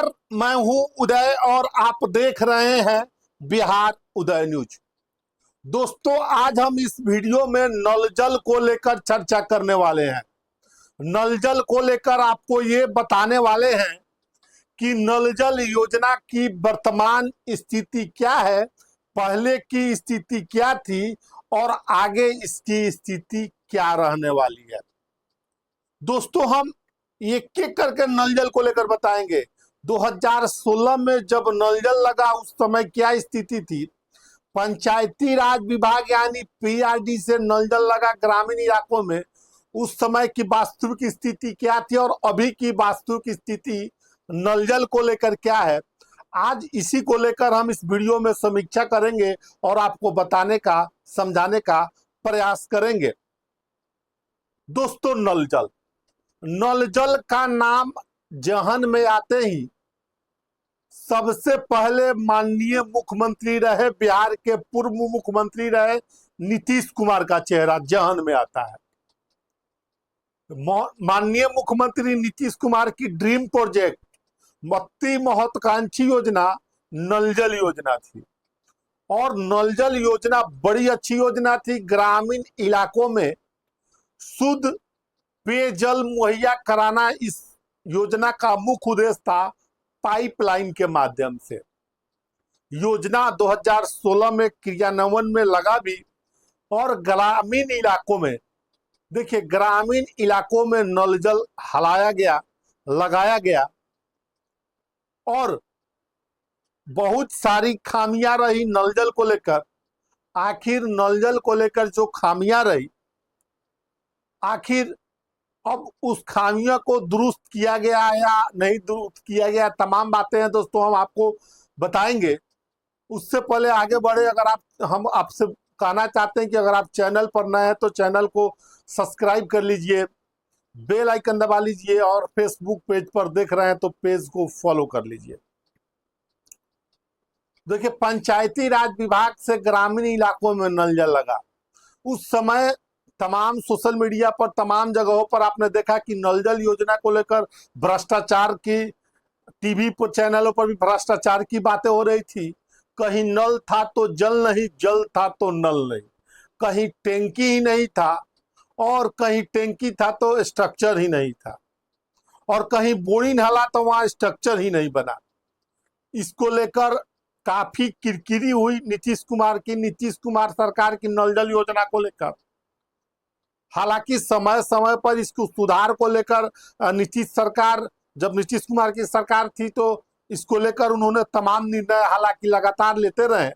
नमस्कार, मैं हूं उदय और आप देख रहे हैं बिहार उदय न्यूज। दोस्तों, आज हम इस वीडियो में नल जल को लेकर चर्चा करने वाले हैं। नल जल को लेकर आपको ये बताने वाले हैं कि नल जल योजना की वर्तमान स्थिति क्या है, पहले की स्थिति क्या थी और आगे इसकी स्थिति क्या रहने वाली है। दोस्तों, हम एक एक करके नल जल को लेकर बताएंगे। 2016 में जब नल जल लगा उस समय क्या स्थिति थी, पंचायती राज विभाग यानी पीआरडी से नल जल लगा ग्रामीण इलाकों में, उस समय की वास्तविक स्थिति क्या थी और अभी की वास्तविक स्थिति नल जल को लेकर क्या है। आज इसी को लेकर हम इस वीडियो में समीक्षा करेंगे और आपको बताने का, समझाने का प्रयास करेंगे। दोस्तों, नल जल का नाम जहन में आते ही सबसे पहले माननीय मुख्यमंत्री रहे, बिहार के पूर्व मुख्यमंत्री रहे नीतीश कुमार का चेहरा जहन में आता है। माननीय मुख्यमंत्री नीतीश कुमार की ड्रीम प्रोजेक्ट, अति महत्वाकांक्षी योजना नल जल योजना थी और नल जल योजना बड़ी अच्छी योजना थी। ग्रामीण इलाकों में शुद्ध पेयजल मुहैया कराना इस योजना का मुख्य उद्देश्य था। पाइपलाइन के माध्यम से योजना 2016 में क्रियान्वयन में लगा भी और ग्रामीण इलाकों में, देखिए, ग्रामीण इलाकों में नल जल हलाया गया, लगाया गया और बहुत सारी खामियां रही नल जल को लेकर। आखिर नल जल को लेकर जो खामियां रही, आखिर अब उस खामियों को दुरुस्त किया गया या नहीं दुरुस्त किया गया, तमाम बातें हैं दोस्तों हम आपको बताएंगे। उससे पहले आगे बढ़े, हम आपसे कहना चाहते हैं कि अगर आप चैनल पर नए हैं तो चैनल को सब्सक्राइब कर लीजिए, बेल आइकन दबा लीजिए और फेसबुक पेज पर देख रहे हैं तो पेज को फॉलो कर लीजिए। देखिए, पंचायती राज विभाग से ग्रामीण इलाकों में नल जल लगा उस समय तमाम सोशल मीडिया पर, तमाम जगहों पर आपने देखा कि नल जल योजना को लेकर भ्रष्टाचार की, टीवी पर चैनलों पर भी भ्रष्टाचार की बातें हो रही थी। कहीं नल था तो जल नहीं, जल था तो नल नहीं, कहीं टैंकी ही नहीं था और कहीं टैंकी था तो स्ट्रक्चर ही नहीं था और कहीं बोरिंग हला तो वहां स्ट्रक्चर ही नहीं बना। इसको लेकर काफी किरकिरी हुई नीतीश कुमार सरकार की नल जल योजना को लेकर। हालांकि समय समय पर इसको सुधार को लेकर जब नीतीश कुमार की सरकार थी तो इसको लेकर उन्होंने तमाम निर्णय हालांकि लगातार लेते रहे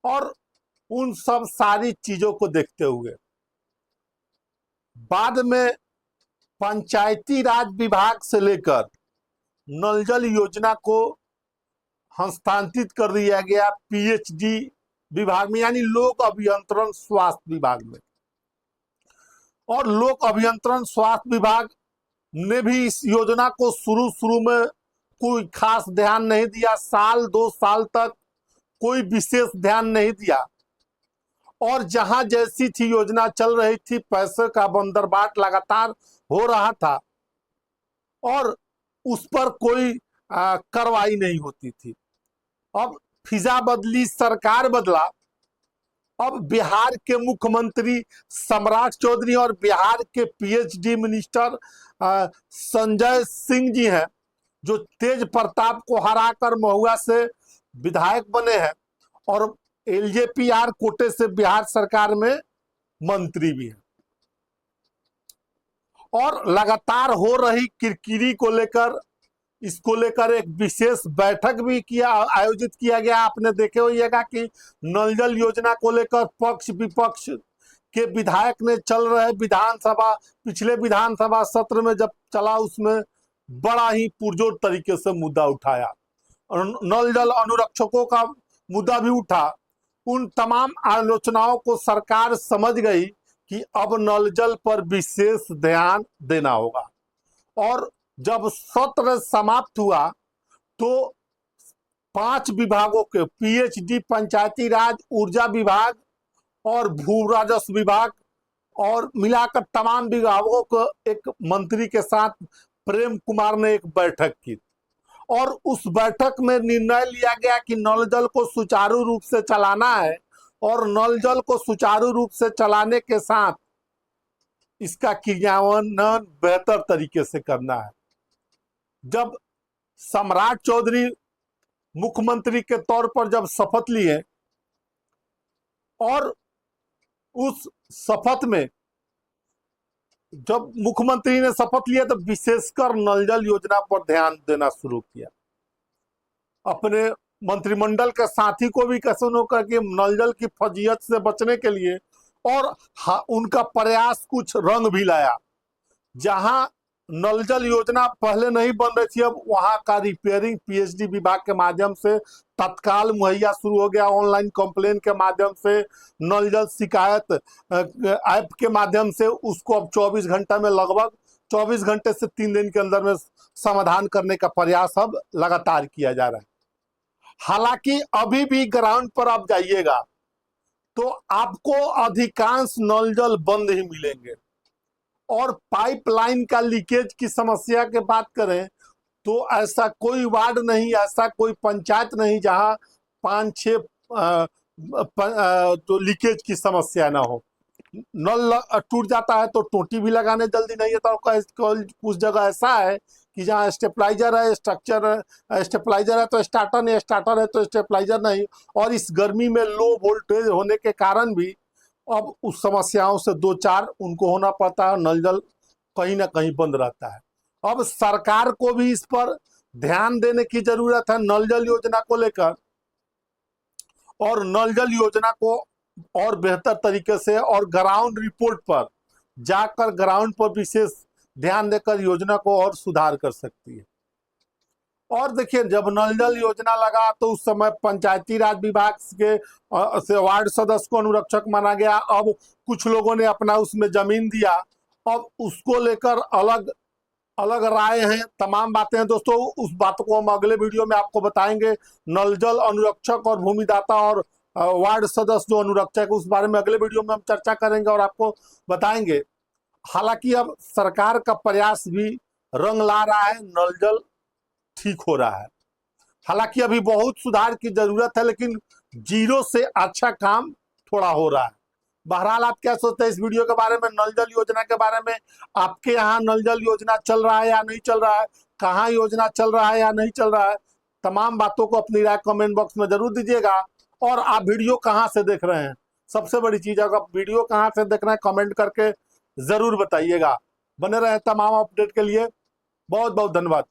और उन सब सारी चीजों को देखते हुए बाद में पंचायती राज विभाग से लेकर नल जल योजना को हस्तांतरित कर दिया गया पीएचडी विभाग में, यानी लोक अभियंत्रण स्वास्थ्य विभाग में। और लोक अभियंत्रण स्वास्थ्य विभाग ने भी इस योजना को शुरू में कोई खास ध्यान नहीं दिया, साल 2 साल तक कोई विशेष ध्यान नहीं दिया और जहां जैसी थी योजना चल रही थी, पैसे का बंदरबाट लगातार हो रहा था और उस पर कोई कार्रवाई नहीं होती थी। अब फिजा बदली, सरकार बदला, अब बिहार के मुख्यमंत्री सम्राट चौधरी और बिहार के पीएचडी मिनिस्टर संजय सिंह जी हैं, जो तेज प्रताप को हराकर महुआ से विधायक बने हैं और एलजेपीआर कोटे से बिहार सरकार में मंत्री भी हैं। और लगातार हो रही किरकिरी को लेकर, इसको लेकर एक विशेष बैठक भी आयोजित किया गया। आपने देखे होइएगा कि नल जल योजना को लेकर पक्ष विपक्ष के विधायक ने चल रहे पिछले विधानसभा सत्र में जब चला, उसमें बड़ा ही पुरजोर तरीके से मुद्दा उठाया और नल जल अनुरक्षकों का मुद्दा भी उठा। उन तमाम आलोचनाओं को सरकार समझ गई कि अब नल जल पर विशेष ध्यान देना होगा और जब सत्र समाप्त हुआ तो 5 विभागों के पीएचडी, पंचायती राज, ऊर्जा विभाग और भू राजस्व विभाग और मिलाकर तमाम विभागों को एक मंत्री के साथ प्रेम कुमार ने एक बैठक की और उस बैठक में निर्णय लिया गया कि नल जल को सुचारू रूप से चलाना है और नल जल को सुचारू रूप से चलाने के साथ इसका क्रियान्वयन बेहतर तरीके से करना है। जब सम्राट चौधरी मुख्यमंत्री के तौर पर जब शपथ लिए और उस शपथ में जब मुख्यमंत्री ने शपथ लिया तो विशेषकर नल जल योजना पर ध्यान देना शुरू किया। अपने मंत्रिमंडल के साथी को भी कैसे करके नल जल की फजीयत से बचने के लिए और उनका प्रयास कुछ रंग भी लाया। जहां नल जल योजना पहले नहीं बन रही थी, अब वहां का रिपेयरिंग पीएचडी विभाग के माध्यम से तत्काल मुहैया शुरू हो गया। ऑनलाइन कंप्लेन के माध्यम से नल जल शिकायत ऐप के माध्यम से उसको अब 24 घंटा में, लगभग 24 घंटे से 3 दिन के अंदर में समाधान करने का प्रयास अब लगातार किया जा रहा है। हालांकि अभी भी ग्राउंड पर आप जाइएगा तो आपको अधिकांश नल जल बंद ही मिलेंगे और पाइपलाइन का लीकेज की समस्या की बात करें तो ऐसा कोई वार्ड नहीं, ऐसा कोई पंचायत नहीं जहां 5-6 तो लीकेज की समस्या ना हो। नल टूट जाता है तो टोटी भी लगाने जल्दी नहीं है, तो कुछ जगह ऐसा है कि जहाँ स्टेपलाइजर है, स्टेपलाइजर है तो स्टार्टर नहीं, स्टार्टर है तो स्टेपलाइजर नहीं। और इस गर्मी में लो वोल्टेज होने के कारण भी अब उस समस्याओं से 2-4 उनको होना पड़ता है। नल जल कहीं ना कहीं बंद रहता है। अब सरकार को भी इस पर ध्यान देने की जरूरत है नल जल योजना को लेकर, और नल जल योजना को और बेहतर तरीके से और ग्राउंड रिपोर्ट पर जाकर ग्राउंड पर विशेष ध्यान देकर योजना को और सुधार कर सकती है। और देखिए, जब नल जल योजना लगा तो उस समय पंचायती राज विभाग के से वार्ड सदस्य को अनुरक्षक माना गया। अब कुछ लोगों ने अपना उसमें जमीन दिया, अब उसको लेकर अलग अलग राय हैं, तमाम बातें हैं। दोस्तों, उस बात को हम अगले वीडियो में आपको बताएंगे। नल जल अनुरक्षक और भूमिदाता और वार्ड सदस्य जो अनुरक्षक, उस बारे में अगले वीडियो में हम चर्चा करेंगे और आपको बताएंगे। हालांकि अब सरकार का प्रयास भी रंग ला रहा है, नल जल ठीक हो रहा है। हालांकि अभी बहुत सुधार की जरूरत है, लेकिन जीरो से अच्छा काम थोड़ा हो रहा है। बहरहाल, आप क्या सोचते हैं इस वीडियो के बारे में, नल जल योजना के बारे में? आपके यहाँ नल जल योजना चल रहा है या नहीं चल रहा है? कहाँ योजना चल रहा है या नहीं चल रहा है? तमाम बातों को अपनी राय कमेंट बॉक्स में जरूर दीजिएगा। और आप वीडियो कहाँ से देख रहे हैं, सबसे बड़ी चीज, अगर वीडियो कहाँ से देख रहे हैं कमेंट करके जरूर बताइएगा। बने रहे तमाम अपडेट के लिए। बहुत बहुत धन्यवाद।